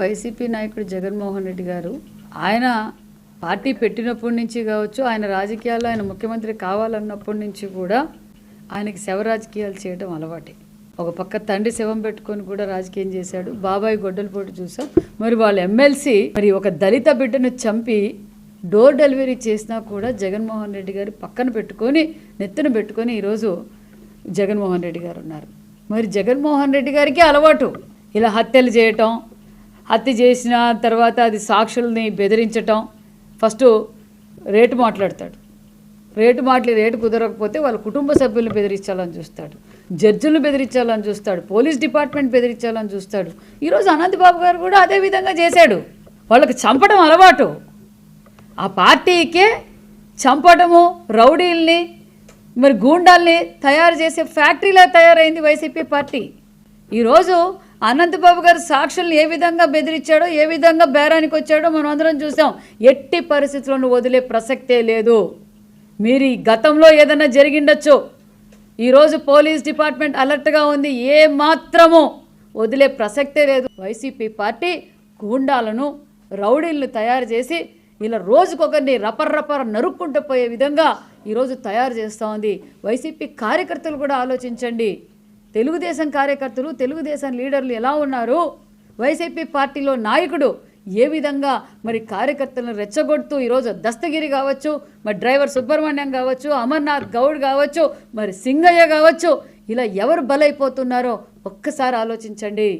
YCP నాయకుడు జగన్మోహన్ రెడ్డి గారు ఆయన పార్టీ పెట్టినప్పటి నుంచి కావచ్చు, ఆయన రాజకీయాల్లో ఆయన ముఖ్యమంత్రి కావాలన్నప్పటి నుంచి కూడా ఆయనకి శవ రాజకీయాలు చేయడం అలవాటే. ఒక పక్క తండ్రి శవం పెట్టుకొని కూడా రాజకీయం చేశాడు. బాబాయ్ గొడ్డల పోటు చూసాం. మరి వాళ్ళ ఎమ్మెల్సీ మరి ఒక దళిత బిడ్డను చంపి డోర్ డెలివరీ చేసినా కూడా జగన్మోహన్ రెడ్డి గారి పక్కన పెట్టుకొని నెత్తిన పెట్టుకొని ఈరోజు జగన్మోహన్ రెడ్డి గారు ఉన్నారు. మరి జగన్మోహన్ రెడ్డి గారికి అలవాటు ఇలా హత్యలు చేయటం, హత్య చేసిన తర్వాత అది సాక్షుల్ని బెదిరించటం. ఫస్ట్ రేటు మాట్లాడతాడు, రేటు కుదరకపోతే వాళ్ళ కుటుంబ సభ్యులను బెదిరించాలని చూస్తాడు, జడ్జిలను బెదిరించాలని చూస్తాడు, పోలీస్ డిపార్ట్మెంట్ బెదిరించాలని చూస్తాడు. ఈరోజు అనంతబాబు గారు కూడా అదే విధంగా చేశాడు. వాళ్ళకి చంపడం అలవాటు. ఆ పార్టీకే చంపడము, రౌడీల్ని మరి గూండాల్ని తయారు చేసే ఫ్యాక్టరీలా తయారైంది వైసీపీ పార్టీ. ఈరోజు అనంతబాబు గారు సాక్షుల్ని ఏ విధంగా బెదిరించాడో, ఏ విధంగా బేరానికి వచ్చాడో మనం అందరం చూసాం. ఎట్టి పరిస్థితులను వదిలే ప్రసక్తే లేదు. మీరు ఈ గతంలో ఏదైనా జరిగిండొచ్చు. ఈరోజు పోలీస్ డిపార్ట్మెంట్ అలర్ట్గా ఉంది. ఏ మాత్రము వదిలే ప్రసక్తే లేదు. వైసీపీ పార్టీ గూండాలను, రౌడీలను తయారు చేసి ఇలా రోజుకొకరిని రపర్రపర నరుక్కుంటూ పోయే విధంగా ఈరోజు తయారు చేస్తూ ఉంది. వైసీపీ కార్యకర్తలు కూడా ఆలోచించండి. తెలుగుదేశం కార్యకర్తలు, తెలుగుదేశం లీడర్లు ఎలా ఉన్నారు, వైసీపీ పార్టీలో నాయకుడు ఏ విధంగా మరి కార్యకర్తలను రెచ్చగొడుతూ ఈరోజు దస్తగిరి కావచ్చు, మరి డ్రైవర్ సుబ్రహ్మణ్యం కావచ్చు, అమర్నాథ్ గౌడ్ కావచ్చు, మరి సింగయ్య కావచ్చు, ఇలా ఎవరు బలైపోతున్నారో ఒక్కసారి ఆలోచించండి.